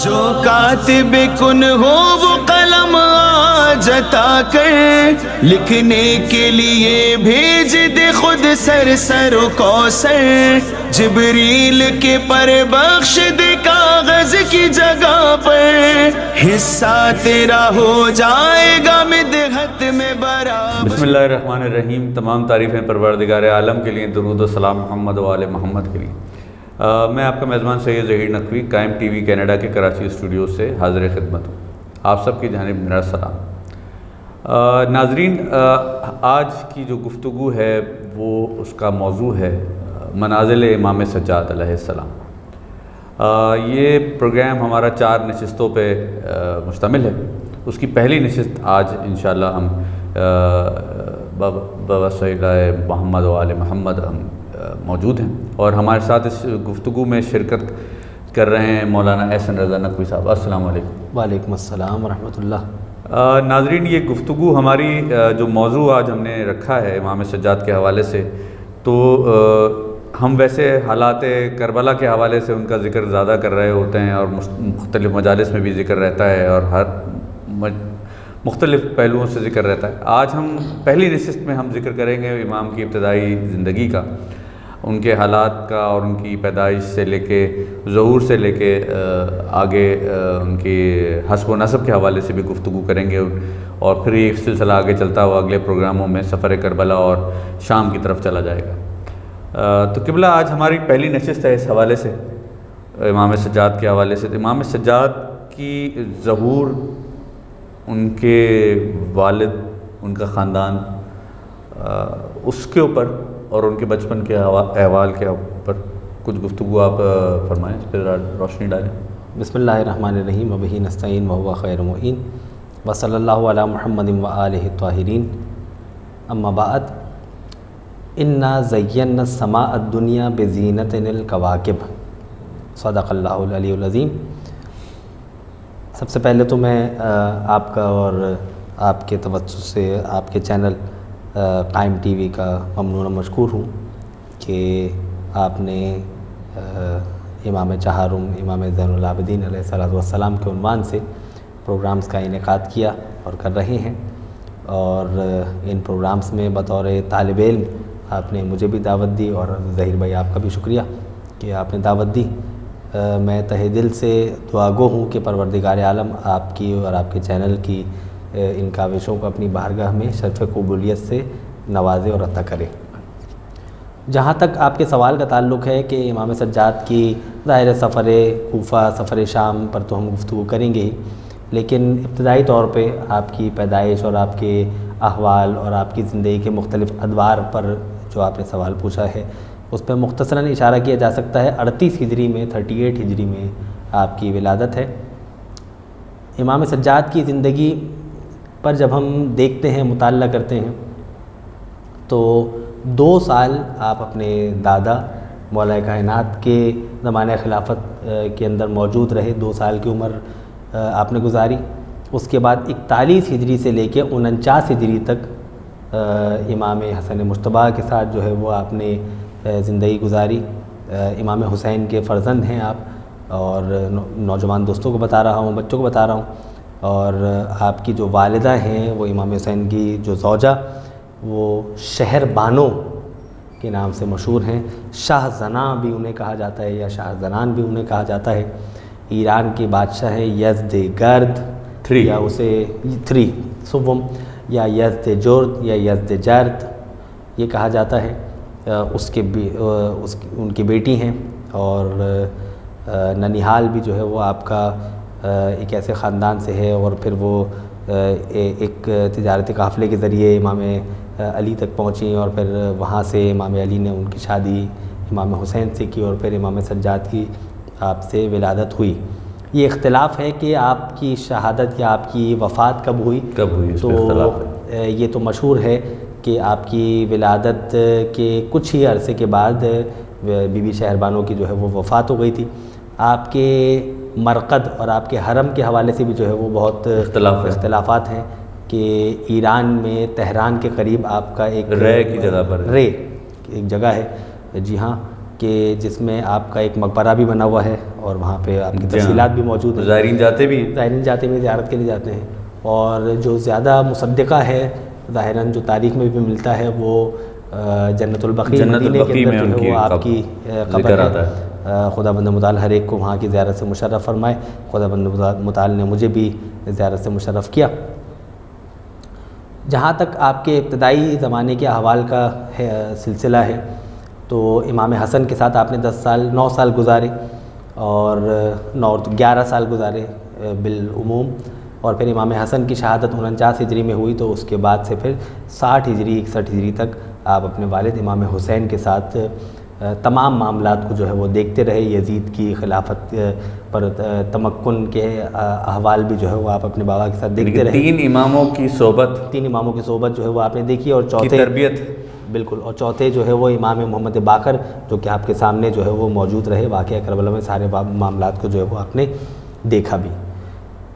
جو کاتب کن ہو وہ قلم آج عطا کر، لکھنے کے لیے بھیج دے خود سر سر و کوثر، جبریل کے پر بخش دے کاغذ کی جگہ پر، حصہ تیرا ہو جائے گا مدحت میں برابر۔ بسم اللہ الرحمن الرحیم۔ تمام تعریفیں پروردگار عالم کے لیے، درود و سلام محمد و آل محمد کے لیے۔ میں آپ کا میزبان سید ظہیر نقوی قائم ٹی وی کینیڈا کے کراچی اسٹوڈیو سے حاضر خدمت ہوں۔ آپ سب کی جانب میرا سلام۔ ناظرین، آج کی جو گفتگو ہے وہ اس کا موضوع ہے منازل امام سجاد علیہ السلام۔ یہ پروگرام ہمارا 4 نشستوں پہ مشتمل ہے۔ اس کی پہلی نشست آج انشاءاللہ ہم بواسطہ محمد و آل محمد ہم موجود ہیں، اور ہمارے ساتھ اس گفتگو میں شرکت کر رہے ہیں مولانا احسن رضا نقوی صاحب۔ السلام علیکم۔ وعلیکم السلام ورحمۃ اللہ۔ ناظرین، یہ گفتگو ہماری جو موضوع آج ہم نے رکھا ہے امام سجاد کے حوالے سے، تو ہم ویسے حالات کربلا کے حوالے سے ان کا ذکر زیادہ کر رہے ہوتے ہیں، اور مختلف مجالس میں بھی ذکر رہتا ہے، اور ہر مختلف پہلوؤں سے ذکر رہتا ہے۔ آج ہم پہلی نشست میں ہم ذکر کریں گے امام کی ابتدائی زندگی کا، ان کے حالات کا، اور ان کی پیدائش سے لے کے ظہور سے لے کے آگے ان کی حسب و نسب کے حوالے سے بھی گفتگو کریں گے، اور پھر یہ سلسلہ آگے چلتا ہوا اگلے پروگراموں میں سفر کربلا اور شام کی طرف چلا جائے گا۔ تو قبلہ آج ہماری پہلی نشست ہے اس حوالے سے، امام سجاد کے حوالے سے۔ امام سجاد کی ظہور، ان کے والد، ان کا خاندان، اس کے اوپر اور ان کے بچپن کے احوال کے اوپر کچھ گفتگو آپ فرمائیں، اس پہ روشنی ڈالیں۔ بسم اللہ الرحمن الرحیم، وبہ نستعین وہو خیر معین، وصلی اللہ علی محمد وآلہ الطاہرین، اما بعد، انا زینا السماء الدنیا بزینۃ الکواکب، صدق اللہ العلی العظیم۔ سب سے پہلے تو میں آپ کا اور آپ کے توسط سے آپ کے چینل قائم ٹی وی کا ممنون و مشکور ہوں کہ آپ نے امام چہارم امام زین العابدین علیہ السلام کے عنوان سے پروگرامز کا انعقاد کیا اور کر رہے ہیں، اور ان پروگرامز میں بطور طالب علم آپ نے مجھے بھی دعوت دی، اور ظہیر بھائی آپ کا بھی شکریہ کہ آپ نے دعوت دی۔ میں تہہ دل سے دعا گو ہوں کہ پروردگار عالم آپ کی اور آپ کے چینل کی ان کاوشوں کو اپنی بارگاہ میں شرف قبولیت سے نوازے اور عطا کرے۔ جہاں تک آپ کے سوال کا تعلق ہے کہ امام سجاد کی ظاہر سفر کوفہ، سفر شام پر تو ہم گفتگو کریں گے ہی، لیکن ابتدائی طور پہ آپ کی پیدائش اور آپ کے احوال اور آپ کی زندگی کے مختلف ادوار پر جو آپ نے سوال پوچھا ہے، اس پہ مختصراً اشارہ کیا جا سکتا ہے۔ 38 ہجری میں 38 ہجری میں آپ کی ولادت ہے۔ امام سجاد کی زندگی پر جب ہم دیکھتے ہیں، مطالعہ کرتے ہیں، تو 2 سال آپ اپنے دادا مولا کائنات کے زمانہ خلافت کے اندر موجود رہے۔ 2 سال کی عمر آپ نے گزاری۔ اس کے بعد 41 ہجری سے لے کے 49 ہجری تک امام حسن مجتبیٰ کے ساتھ جو ہے وہ آپ نے زندگی گزاری۔ امام حسین کے فرزند ہیں آپ، اور نوجوان دوستوں کو بتا رہا ہوں، بچوں کو بتا رہا ہوں۔ اور آپ کی جو والدہ ہیں وہ امام حسین کی جو زوجہ، وہ شہر بانو کے نام سے مشہور ہیں۔ شاہ زناں بھی انہیں کہا جاتا ہے، یا شاہ زنان بھی انہیں کہا جاتا ہے۔ ایران کے بادشاہ ہیں یزد گرد، یا اسے 3 سوم، یا یزد جرد، یا یزد جرد یہ کہا جاتا ہے۔ ان کی بیٹی ہیں، اور ننیحال بھی جو ہے وہ آپ کا ایک ایسے خاندان سے ہے، اور پھر وہ ایک تجارتی قافلے کے ذریعے امام علی تک پہنچیں، اور پھر وہاں سے امام علی نے ان کی شادی امام حسین سے کی، اور پھر امام سجاد کی آپ سے ولادت ہوئی۔ یہ اختلاف ہے کہ آپ کی شہادت یا آپ کی وفات کب ہوئی، تو یہ تو مشہور ہے کہ آپ کی ولادت کے کچھ ہی عرصے کے بعد بی بی شہر بانو کی جو ہے وہ وفات ہو گئی تھی۔ آپ کے مرقد اور آپ کے حرم کے حوالے سے بھی جو ہے وہ بہت اختلافات ہیں کہ ایران میں تہران کے قریب آپ کا ایک رے کی جگہ پر ایک جگہ ہے، جی ہاں، کہ جس میں آپ کا ایک مقبرہ بھی بنا ہوا ہے، اور وہاں پہ آپ کی تفصیلات بھی موجود ہیں. زائرین جاتے بھی زیارت کے لیے جاتے ہیں. اور جو زیادہ مصدقہ ہے ظاہراً جو تاریخ میں بھی ملتا ہے وہ جنت البقیع مدینے کے اندر جو ہے وہ آپ کی قبر ہے. خدا بند متعال ہر ایک کو وہاں کی زیارت سے مشرف فرمائے. خدا بند متعال نے مجھے بھی زیارت سے مشرف کیا. جہاں تک آپ کے ابتدائی زمانے کے احوال کا سلسلہ ہے تو امام حسن کے ساتھ آپ نے 9 سال گزارے اور 11 سال گزارے بالعموم. اور پھر امام حسن کی شہادت 49 ہجری میں ہوئی تو اس کے بعد سے پھر 60 ہجری 61 ہجری تک آپ اپنے والد امام حسین کے ساتھ تمام معاملات کو جو ہے وہ دیکھتے رہے. یزید کی خلافت پر تمکن کے احوال بھی جو ہے وہ آپ اپنے بابا کے ساتھ دیکھتے رہے. 3 اماموں کی صحبت جو ہے وہ آپ نے دیکھی. اور چوتھے تربیت بالکل. اور چوتھے جو ہے وہ امام محمد باقر جو کہ آپ کے سامنے جو ہے وہ موجود رہے. واقعہ کربلا میں سارے معاملات کو جو ہے وہ آپ نے دیکھا بھی.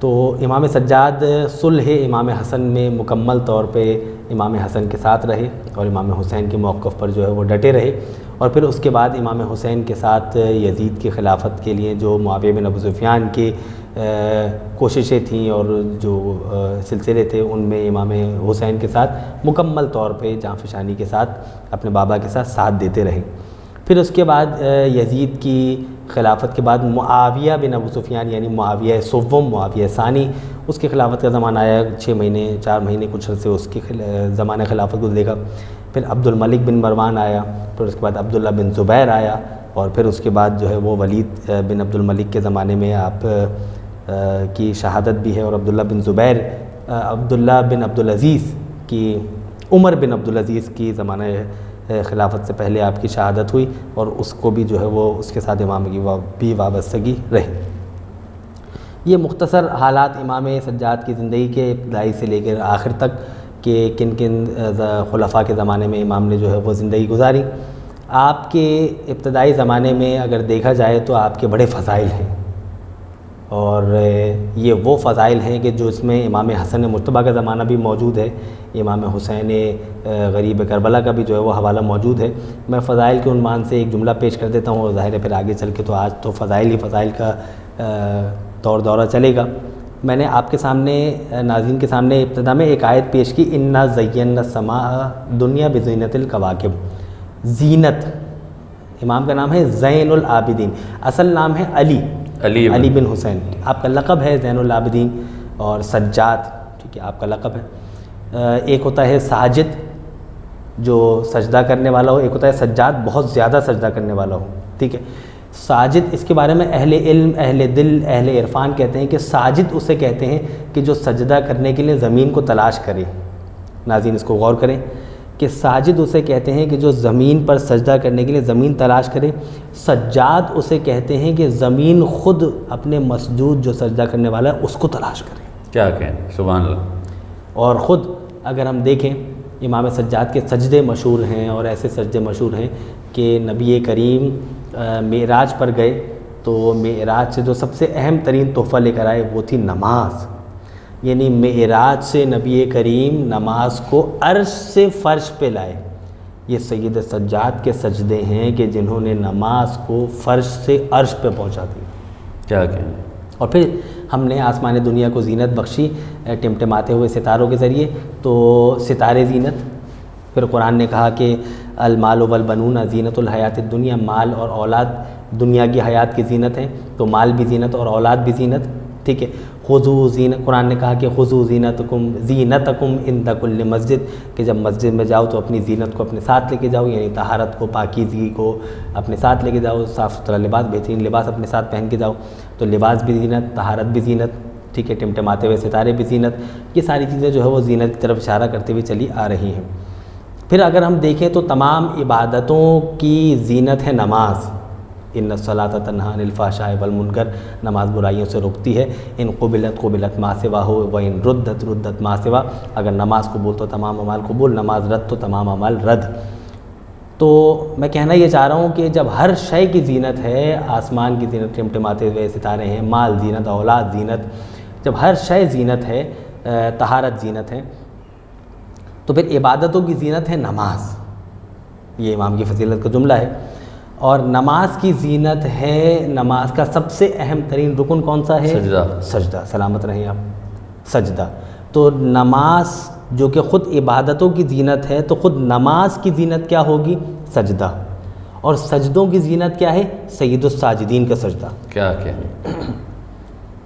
تو امام سجاد صلح امام حسن میں مکمل طور پہ امام حسن کے ساتھ رہے اور امام حسین کے موقف پر جو ہے وہ ڈٹے رہے. اور پھر اس کے بعد امام حسین کے ساتھ یزید کی خلافت کے لیے جو معاویہ بن ابو سفیان کی کوششیں تھیں اور جو سلسلے تھے ان میں امام حسین کے ساتھ مکمل طور پہ جانفشانی کے ساتھ اپنے بابا کے ساتھ دیتے رہے. پھر اس کے بعد یزید کی خلافت کے بعد معاویہ بن ابو سفیان یعنی معاویہ سوم معاویہ ثانی اس کی خلافت کا زمانہ آیا. 6 مہینے 4 مہینے کچھ عرصے اس کی زمانہ خلافت کو دیکھا. پھر عبد الملک بن مروان آیا. پھر اس کے بعد عبداللہ بن زبیر آیا. اور پھر اس کے بعد جو ہے وہ ولید بن عبد الملک کے زمانے میں آپ کی شہادت بھی ہے. اور عبداللہ بن زبیر عبداللہ بن عبدالعزیز کی عمر بن عبدالعزیز کی زمانہ خلافت سے پہلے آپ کی شہادت ہوئی اور اس کو بھی جو ہے وہ اس کے ساتھ امام کی بھی وابستگی رہی. یہ مختصر حالات امام سجاد کی زندگی کے ابتدائی سے لے کر آخر تک کہ کن کن خلفاء کے زمانے میں امام نے جو ہے وہ زندگی گزاری. آپ کے ابتدائی زمانے میں اگر دیکھا جائے تو آپ کے بڑے فضائل ہیں اور یہ وہ فضائل ہیں کہ جو اس میں امام حسن مجتبیٰ کا زمانہ بھی موجود ہے. امام حسین غریب کربلا کا بھی جو ہے وہ حوالہ موجود ہے. میں فضائل کے عنوان سے ایک جملہ پیش کر دیتا ہوں اور ظاہر ہے پھر آگے چل کے تو آج تو فضائل کا دورہ چلے گا. میں نے آپ کے سامنے ناظرین کے سامنے ابتدا میں ایک آیت پیش کی انا زینا السماء دنیا بزینت الکواکب. زینت امام کا نام ہے زین العابدین, اصل نام ہے علی بن حسین. آپ کا لقب ہے زین العابدین اور سجاد, ٹھیک ہے, آپ کا لقب ہے. ایک ہوتا ہے ساجد جو سجدہ کرنے والا ہو, ایک ہوتا ہے سجاد بہت زیادہ سجدہ کرنے والا ہو, ٹھیک ہے. ساجد اس کے بارے میں اہل علم اہل دل اہل عرفان کہتے ہیں کہ ساجد اسے کہتے ہیں کہ جو سجدہ کرنے کے لیے زمین کو تلاش کرے. ناظرین اس کو غور کریں کہ ساجد اسے کہتے ہیں کہ جو زمین پر سجدہ کرنے کے لیے زمین تلاش کرے. سجاد اسے کہتے ہیں کہ زمین خود اپنے مسجود جو سجدہ کرنے والا ہے اس کو تلاش کرے. کیا کہیں, سبحان اللہ. اور خود اگر ہم دیکھیں امام سجاد کے سجدے مشہور ہیں اور ایسے سجدے مشہور ہیں کہ نبی کریم معراج پر گئے تو معراج سے جو سب سے اہم ترین تحفہ لے کر آئے وہ تھی نماز. یعنی معراج سے نبی کریم نماز کو عرش سے فرش پہ لائے. یہ سید سجاد کے سجدے ہیں کہ جنہوں نے نماز کو فرش سے عرش پہ پہنچا دی. کیا کہیں. اور پھر ہم نے آسمان دنیا کو زینت بخشی ٹمٹماتے ہوئے ستاروں کے ذریعے, تو ستارے زینت. پھر قرآن نے کہا کہ المال والبنون زینت الحیات الدنیا, مال اور اولاد دنیا کی حیات کی زینت ہیں, تو مال بھی زینت اور اولاد بھی زینت, ٹھیک ہے. خذوا زینت, قرآن نے کہا کہ خذوا زینتکم عند کل مسجد, کہ جب مسجد میں جاؤ تو اپنی زینت کو اپنے ساتھ لے کے جاؤ, یعنی طہارت کو پاکیزگی کو اپنے ساتھ لے کے جاؤ, صاف ستھرا لباس بہترین لباس اپنے ساتھ پہن کے جاؤ. تو لباس بھی زینت, طہارت بھی زینت, ٹھیک ہے, ٹمٹماتے ہوئے ستارے بھی زینت. یہ ساری چیزیں جو ہے وہ زینت کی طرف اشارہ کرتے ہوئے چلی آ رہی ہیں. پھر اگر ہم دیکھیں تو تمام عبادتوں کی زینت ہے نماز. ان الصلاۃ تنہی عن الفحشاء والمنکر, نماز برائیوں سے روکتی ہے. ان قبلت ما سوا ہو و ان ردت ما سوا, اگر نماز قبول تو تمام اعمال قبول, نماز رد تو تمام اعمال رد. تو میں کہنا یہ چاہ رہا ہوں کہ جب ہر شے کی زینت ہے, آسمان کی زینت ٹمٹماتے ہوئے ستارے ہیں, مال زینت, اولاد زینت, جب ہر شے زینت ہے, طہارت زینت ہے, تو پھر عبادتوں کی زینت ہے نماز. یہ امام کی فضیلت کا جملہ ہے. اور نماز کی زینت ہے، نماز کا سب سے اہم ترین رکن کون سا ہے؟ سجدہ۔ سجدہ، سلامت رہیں آپ، سجدہ۔ تو نماز جو کہ خود عبادتوں کی زینت ہے، تو خود نماز کی زینت کیا ہوگی؟ سجدہ۔ اور سجدوں کی زینت کیا ہے؟ سید الساجدین کا سجدہ، کیا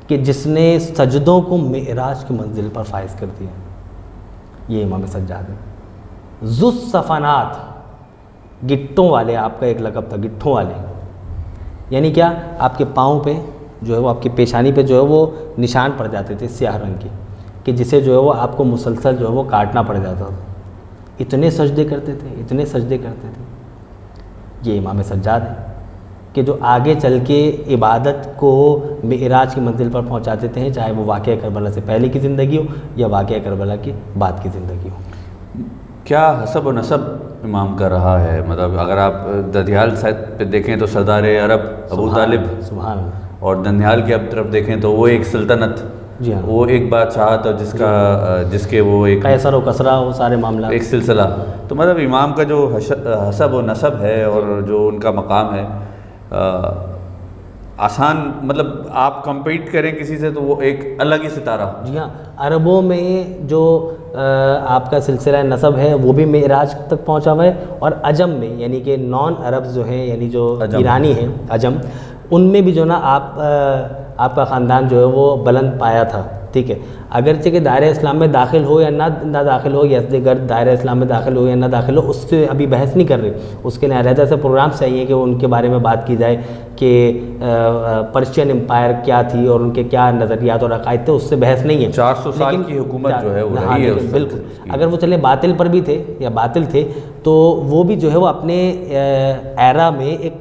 کہ جس نے سجدوں کو معراج کی منزل پر فائز کر دیا، یہ امام سجاد ہے۔ ذو الصفنات، گٹھوں والے، آپ کا ایک لقب تھا گٹھوں والے، یعنی کیا؟ آپ کے پاؤں پہ جو ہے وہ، آپ کی پیشانی پہ جو ہے وہ نشان پڑ جاتے تھے سیاہ رنگ کے، کہ جسے جو ہے وہ آپ کو مسلسل جو ہے وہ کاٹنا پڑ جاتا تھا۔ اتنے سجدے کرتے تھے، اتنے سجدے کرتے تھے۔ یہ امام سجاد ہے کہ جو آگے چل کے عبادت کو معراج کی منزل پر پہنچا دیتے ہیں، چاہے وہ واقعہ کربلا سے پہلے کی زندگی ہو یا واقعہ کربلا کے بعد کی زندگی ہو۔ کیا حسب و نسب امام کا رہا ہے؟ مطلب اگر آپ ددیال سائد پہ دیکھیں تو سردار عرب ابو طالب، سبحان اللہ، اور دنیال کی اب طرف دیکھیں تو وہ ایک سلطنت، جی ہاں، وہ ایک بادشاہ تھا جس کے وہ ایک قیصر و کسرا، وہ سارے معاملات، ایک سلسلہ۔ تو مطلب امام کا جو حسب و نسب ہے اور جو ان کا مقام ہے آسان، مطلب آپ کمپیٹ کریں کسی سے تو وہ ایک الگ ہی ستارہ۔ جی ہاں، عربوں میں جو آپ کا سلسلہ نسب ہے وہ بھی معراج تک پہنچا ہوا ہے، اور عجم میں یعنی کہ نان عرب جو ہیں، یعنی جو ایرانی ہیں عجم، ان میں بھی جو نا آپ کا خاندان جو ہے وہ بلند پایا تھا، ٹھیک ہے۔ اگرچہ کہ دائرہ اسلام میں داخل ہو یا نہ داخل ہو، یا دیگر دائرہ اسلام میں داخل ہو یا نہ داخل ہو، اس سے ابھی بحث نہیں کر رہے، اس کے لیے علیحدہ سے پروگرامس چاہیے کہ ان کے بارے میں بات کی جائے کہ پرشین امپائر کیا تھی اور ان کے کیا نظریات اور عقائد تھے، اس سے بحث نہیں ہے۔ 400 سال کی حکومت جو ہے وہ رہی ہے، بالکل، اگر وہ چلے باطل پر بھی تھے یا باطل تھے، تو وہ بھی جو ہے وہ اپنے ایرا میں ایک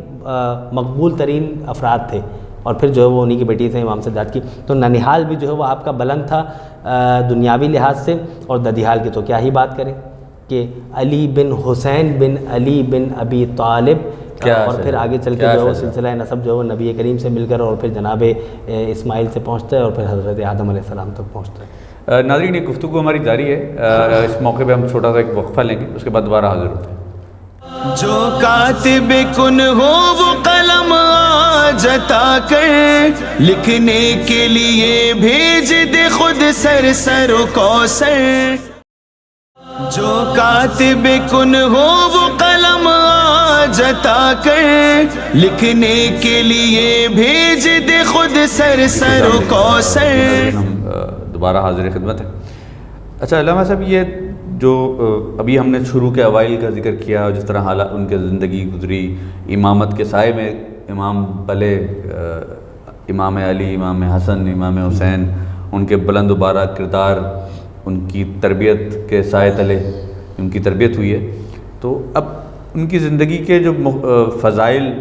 مقبول ترین افراد تھے، اور پھر جو ہے وہ انہی کی بیٹی سے امام سجاد کی۔ تو ننیحال بھی جو ہے وہ آپ کا بلند تھا دنیاوی لحاظ سے، اور ددیحال کی تو کیا ہی بات کریں کہ علی بن حسین بن علی بن ابی طالب، اور پھر آگے چل کے جو ہے وہ سلسلہ نسب جو ہے وہ نبی کریم سے مل کر اور پھر جناب اسماعیل سے پہنچتا ہے اور پھر حضرت آدم علیہ السلام تک پہنچتا ہے۔ ناظرین، یہ گفتگو ہماری جاری ہے، اس موقع پہ ہم چھوٹا سا ایک وقفہ لیں گے، اس کے بعد دوبارہ حاضر ہوتے ہیں۔ جو کاتب کن ہو وہ قلم آج عطا کر، لکھنے کے لیے بھیج دے خود سر و کوثر۔ جو کاتب کن ہو وہ قلم آج عطا کر، لکھنے کے لیے بھیج دے خود سر و کوثر۔ ہم دوبارہ حاضر خدمت ہے۔ اچھا علامہ صاحب، یہ جو ابھی ہم نے شروع کے اوائل کا ذکر کیا، جس طرح حالات ان کے زندگی گزری، امامت کے سائے میں امام پلے، امام علی، امام حسن، امام حسین، ان کے بلند و بالا کردار، ان کی تربیت کے سائے تلے ان کی تربیت ہوئی ہے۔ تو اب ان کی زندگی کے جو فضائل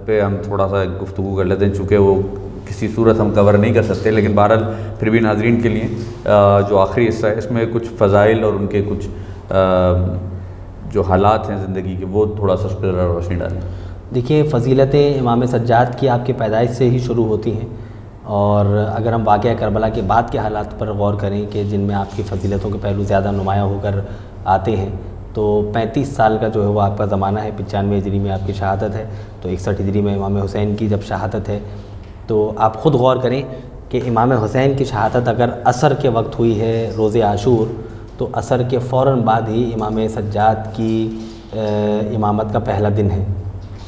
پہ ہم تھوڑا سا گفتگو کر لیتے ہیں، چونکہ وہ کسی صورت ہم کور نہیں کر سکتے، لیکن بہرحال پھر بھی ناظرین کے لیے جو آخری حصہ ہے اس میں کچھ فضائل اور ان کے کچھ جو حالات ہیں زندگی کے، وہ تھوڑا سا اس پر روشنی ڈالیں۔ دیکھیے، فضیلتیں امام سجاد کی آپ کی پیدائش سے ہی شروع ہوتی ہیں، اور اگر ہم واقعہ کربلا کے بعد کے حالات پر غور کریں کہ جن میں آپ کی فضیلتوں کے پہلو زیادہ نمایاں ہو کر آتے ہیں، تو 35 سال کا جو ہے وہ آپ کا زمانہ ہے۔ 95 ہجری میں آپ کی شہادت ہے، تو 61 ہجری میں امام حسین کی جب شہادت ہے، تو آپ خود غور کریں کہ امام حسین کی شہادت اگر عصر کے وقت ہوئی ہے روز عاشور، تو عصر کے فوراً بعد ہی امام سجاد کی امامت کا پہلا دن ہے،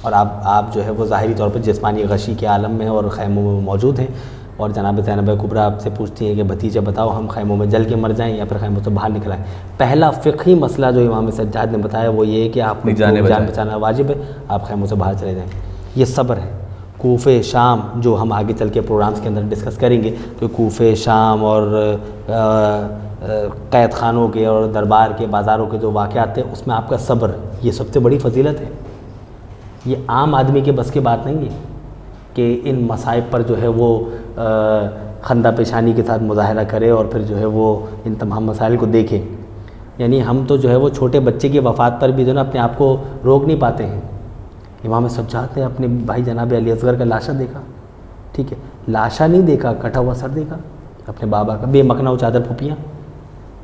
اور آپ جو ہے وہ ظاہری طور پر جسمانی غشی کے عالم میں اور خیموں میں موجود ہیں، اور جناب زینب کبریٰ آپ سے پوچھتی ہیں کہ بھتیجا بتاؤ، ہم خیموں میں جل کے مر جائیں یا پھر خیموں سے باہر نکل آئیں؟ پہلا فقہی مسئلہ جو امام سجاد نے بتایا وہ یہ ہے کہ آپ کو جان بچانا واجب ہے، آپ خیموں سے باہر چلے جائیں۔ یہ صبر ہے۔ کوفے، شام، جو ہم آگے چل کے پروگرامز کے اندر ڈسکس کریں گے، تو کوفے، شام اور قید خانوں کے اور دربار کے بازاروں کے جو واقعات تھے، اس میں آپ کا صبر، یہ سب سے بڑی فضیلت ہے۔ یہ عام آدمی کے بس کی بات نہیں ہے کہ ان مصائب پر جو ہے وہ خندہ پیشانی کے ساتھ مظاہرہ کرے اور پھر جو ہے وہ ان تمام مسائل کو دیکھے۔ یعنی ہم تو جو ہے وہ چھوٹے بچے کی وفات پر بھی جو ہے نا اپنے آپ کو روک نہیں پاتے ہیں۔ امام سجاد نے اپنے بھائی جناب علی اصغر کا لاشا دیکھا، ٹھیک ہے، لاشا نہیں دیکھا، کٹا ہوا سر دیکھا اپنے بابا کا، بے مکھنا و چادر پھوپیاں،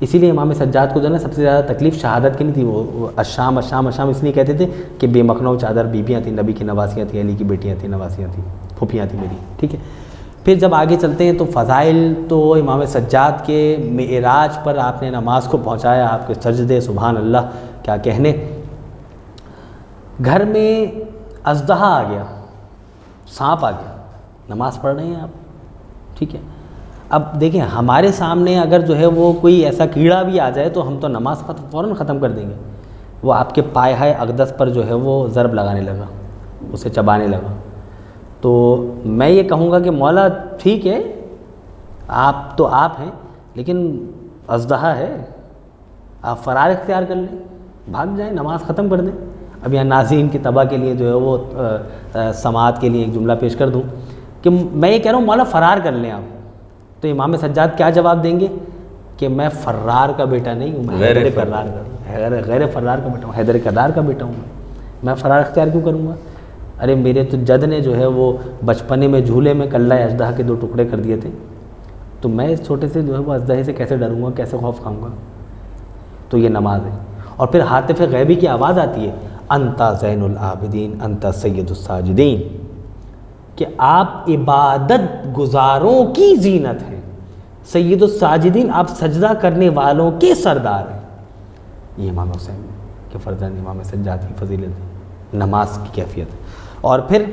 اسی لیے امام سجاد کو جو ہے نا سب سے زیادہ تکلیف شہادت کی نہیں تھی، وہ الشام الشام الشام اس لیے کہتے تھے کہ بے مخنو چادر بیویاں تھیں، نبی کی نواسیاں تھیں، علی کی بیٹیاں تھیں، نواسیاں تھیں، پھوپھیاں تھیں میری، ٹھیک ہے۔ پھر جب آگے چلتے ہیں تو فضائل تو امام سجاد کے معراج پر آپ نے نماز کو پہنچایا، آپ کے سجدے سبحان اللہ کیا کہنے۔ گھر میں اژدہا آ گیا، سانپ آ گیا، نماز پڑھ رہے ہیں آپ، ٹھیک ہے۔ اب دیکھیں ہمارے سامنے اگر جو ہے وہ کوئی ایسا کیڑا بھی آ جائے تو ہم تو نماز فوراً ختم کر دیں گے۔ وہ آپ کے پائے اقدس پر جو ہے وہ ضرب لگانے لگا، اسے چبانے لگا، تو میں یہ کہوں گا کہ مولا ٹھیک ہے آپ تو آپ ہیں، لیکن اژدہا ہے، آپ فرار اختیار کر لیں، بھاگ جائیں، نماز ختم کر دیں۔ اب یہاں ناظرین کی تباہ کے لیے جو ہے وہ سماعت کے لیے ایک جملہ پیش کر دوں کہ میں یہ کہہ رہا ہوں مولا فرار کر لیں آپ، تو امام سجاد کیا جواب دیں گے کہ میں فرار کا بیٹا نہیں ہوں، میں غیر فرار کا بیٹا ہوں، حیدر کرار کا بیٹا ہوں، میں فرار اختیار کیوں کروں گا؟ ارے میرے تو جد نے جو ہے وہ بچپنے میں جھولے میں کلہ اژدہا کے 2 ٹکڑے کر دیے تھے، تو میں اس چھوٹے سے جو ہے وہ اژدہے سے کیسے ڈروں گا، کیسے خوف کھاؤں گا؟ تو یہ نماز ہے۔ اور پھر ہاتف غیبی کی آواز آتی ہے، انت زین العابدین انت سید الساجدین، کہ آپ عبادت گزاروں کی زینت ہیں، سید الساجدین آپ سجدہ کرنے والوں کے سردار ہیں۔ یہ امام حسین کے فرزند امام سجاد کی فضیلت ہے، نماز کی کیفیت ہے۔ اور پھر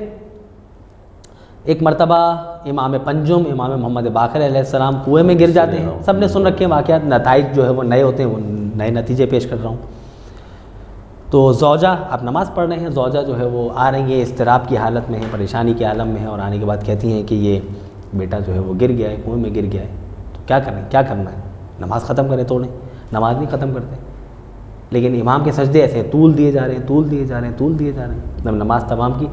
ایک مرتبہ امام پنجم امام محمد باقر علیہ السلام کنویں میں گر جاتے ہیں، سب نے سن رکھے ہیں واقعات، نتائج جو ہے وہ نئے ہوتے ہیں، وہ نئے نتیجے پیش کر رہا ہوں۔ تو زوجہ آپ نماز پڑھ رہے ہیں، زوجہ جو ہے وہ آ رہی ہے، اضطراب کی حالت میں ہے، پریشانی کے عالم میں ہے، اور آنے کے بعد کہتی ہیں کہ یہ بیٹا جو ہے وہ گر گیا ہے، کنویں میں گر گیا ہے، تو کیا کریں، کیا کرنا ہے؟ نماز ختم کریں توڑیں؟ نماز نہیں ختم کرتے، لیکن امام کے سجدے ایسے طول دیے جا رہے ہیں، طول دیے جا رہے ہیں، طول دیے جا رہے ہیں۔ جب نماز تمام کی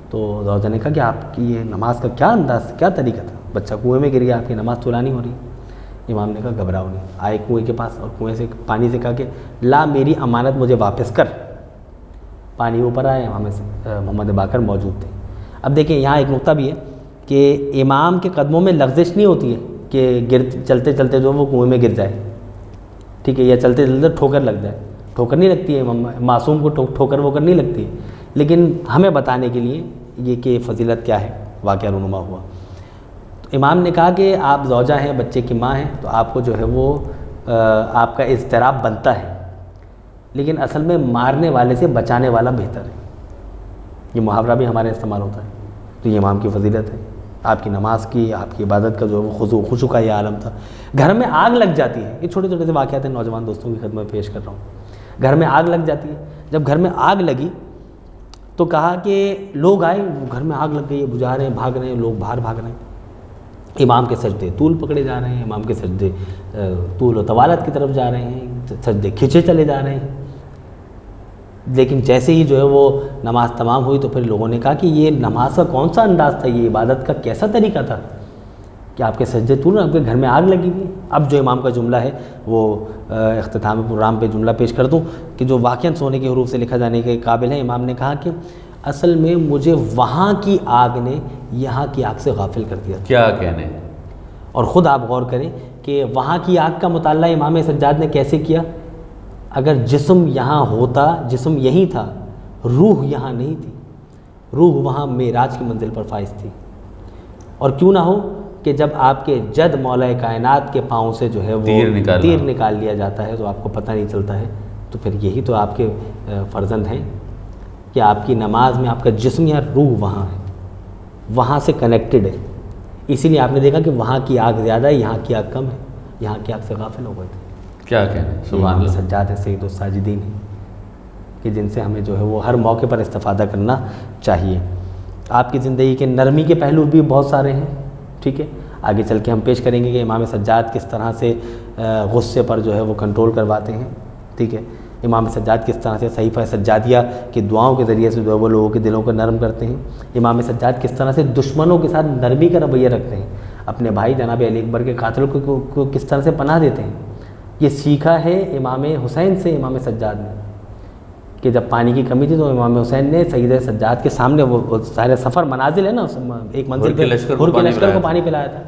تو زوجہ نے کہا کہ آپ کی یہ نماز کا کیا انداز، کیا طریقہ تھا؟ بچہ کنویں میں گر گیا، آپ کی نماز طولانی ہو رہی۔ امام نے کہا گھبراؤ نہیں، آئے کنویں کے پاس اور کنویں سے پانی سے کہا کہ لا میری امانت مجھے واپس کر۔ پانی اوپر آئے، امام محمد باقر موجود تھے۔ اب دیکھیں یہاں ایک نقطہ بھی ہے کہ امام کے قدموں میں لغزش نہیں ہوتی ہے کہ چلتے چلتے جو وہ کنویں میں گر جائے، ٹھیک ہے، یا چلتے چلتے ٹھوکر لگ جائے، ٹھوکر نہیں لگتی ہے، معصوم کو ٹھوکر ووکر نہیں لگتی ہے، لیکن ہمیں بتانے کے لیے یہ کہ فضیلت کیا ہے، واقعہ رونما ہوا۔ تو امام نے کہا کہ آپ زوجہ ہیں، بچے کی ماں ہیں، تو آپ کو جو ہے وہ آپ کا اضطراب بنتا ہے، لیکن اصل میں مارنے والے سے بچانے والا بہتر ہے۔ یہ محاورہ بھی ہمارے استعمال ہوتا ہے، تو یہ امام کی فضیلت ہے، آپ کی نماز کی، آپ کی عبادت کا جو ہے وہ خضوع خشوع کا یہ عالم تھا۔ گھر میں آگ لگ جاتی ہے، یہ چھوٹے چھوٹے سے واقعات ہیں، نوجوان دوستوں کی خدمت پیش کر رہا ہوں۔ گھر میں آگ لگ جاتی ہے، جب گھر میں آگ لگی تو کہا کہ لوگ آئے، گھر میں آگ لگ گئی ہے، بجھا رہے ہیں، بھاگ رہے ہیں، لوگ باہر بھاگ رہے ہیں، امام کے سجدے طول پکڑے جا رہے ہیں، امام کے سجدے طول و طوالت کی طرف جا رہے ہیں، سجدے کھینچے چلے جا رہے ہیں۔ لیکن جیسے ہی جو ہے وہ نماز تمام ہوئی تو پھر لوگوں نے کہا کہ یہ نماز کا کون سا انداز تھا، یہ عبادت کا کیسا طریقہ تھا کہ آپ کے سجدے طول، آپ کے گھر میں آگ لگی ہوئی۔ اب جو امام کا جملہ ہے وہ اختتام پروگرام پہ جملہ پیش کر دوں کہ جو واقعاً سونے کے حروف سے لکھا جانے کے قابل ہے۔ امام نے کہا کہ اصل میں مجھے وہاں کی آگ نے یہاں کی آگ سے غافل کر دیا۔ کیا کہنے، اور خود آپ غور کریں کہ وہاں کی آگ کا مطالعہ امام سجاد نے کیسے کیا؟ اگر جسم یہاں ہوتا، جسم یہی تھا، روح یہاں نہیں تھی، روح وہاں معراج کی منزل پر فائز تھی۔ اور کیوں نہ ہو کہ جب آپ کے جد مولا کائنات کے پاؤں سے جو ہے وہ تیر نکال لیا جاتا ہے تو آپ کو پتہ نہیں چلتا ہے، تو پھر یہی تو آپ کے فرزند ہیں کہ آپ کی نماز میں آپ کا جسم یا روح وہاں ہے، وہاں سے کنیکٹڈ ہے۔ اسی لیے آپ نے دیکھا کہ وہاں کی آگ زیادہ ہے، یہاں کی آگ کم ہے، یہاں کی آگ سے غافل ہو گئے تھے۔ کیا کہنے، سبحان اللہ۔ سجاد ہے، سید الساجدین ہیں کہ جن سے ہمیں جو ہے وہ ہر موقع پر استفادہ کرنا چاہیے۔ آپ کی زندگی کے نرمی کے پہلو بھی بہت سارے ہیں، ٹھیک ہے، آگے چل کے ہم پیش کریں گے کہ امام سجاد کس طرح سے غصے پر جو ہے وہ کنٹرول کرواتے ہیں، ٹھیک ہے، امام سجاد کس طرح سے صحیفہ سجادیہ کی دعاؤں کے ذریعے سے جو ہے وہ لوگوں کے دلوں کو نرم کرتے ہیں، امام سجاد کس طرح سے دشمنوں کے ساتھ نرمی کا رویہ رکھتے ہیں، اپنے بھائی جناب علی اکبر کے قاتل کو کس طرح سے پناہ دیتے ہیں۔ یہ سیکھا ہے امام حسین سے امام سجاد نے، کہ جب پانی کی کمی تھی تو امام حسین نے سید سجاد کے سامنے وہ سارے سفر منازل ہے نا، ایک منزل پہ حر کے لشکر کو پانی پلایا تھا،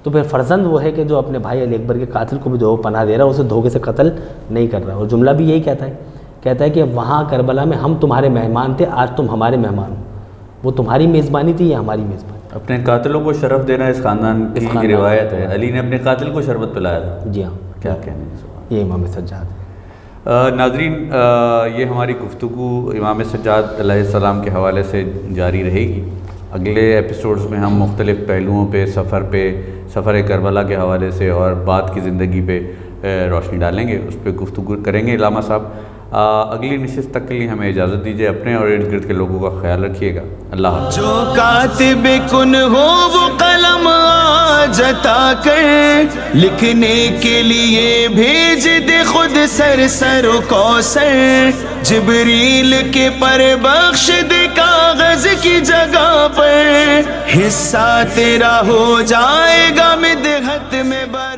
تو پھر فرزند وہ ہے کہ جو اپنے بھائی علی اکبر کے قاتل کو بھی جو پناہ دے رہا ہے، اسے دھوکے سے قتل نہیں کر رہا. اور جملہ بھی یہی کہتا ہے کہ وہاں کربلا میں ہم تمہارے مہمان تھے، آج تم ہمارے مہمان ہو. وہ تمہاری میزبانی تھی یا ہماری میزبانی؟ اپنے قاتلوں کو شرف دینا اس خاندان کی روایت ہے. علی نے اپنے قاتل کو شربت پلایا تھا. جی ہاں، کیا کہنے ہیں. یہ امام سجاد ہے. ناظرین، یہ ہماری گفتگو امام سجاد علیہ السلام کے حوالے سے جاری رہے گی. اگلے ایپیسوڈز میں ہم مختلف پہلوؤں پہ، سفر کربلا کے حوالے سے اور بعد کی زندگی پہ روشنی ڈالیں گے، اس پہ گفتگو کریں گے. علامہ صاحب، اگلی نشست تک کے لیے ہمیں اجازت دیجیے. اپنے اور ارد گرد کے لوگوں کا خیال رکھیے گا. اللہ حافظ. جو کاتب کن ہو وہ قلم آج عطا کر، لکھنے کے لیے بھیج دے خود سر و کوثر. جبریل کے پر بخش دے کاغذ کی جگہ پر، حصہ تیرا ہو جائے گا مدحت میں بر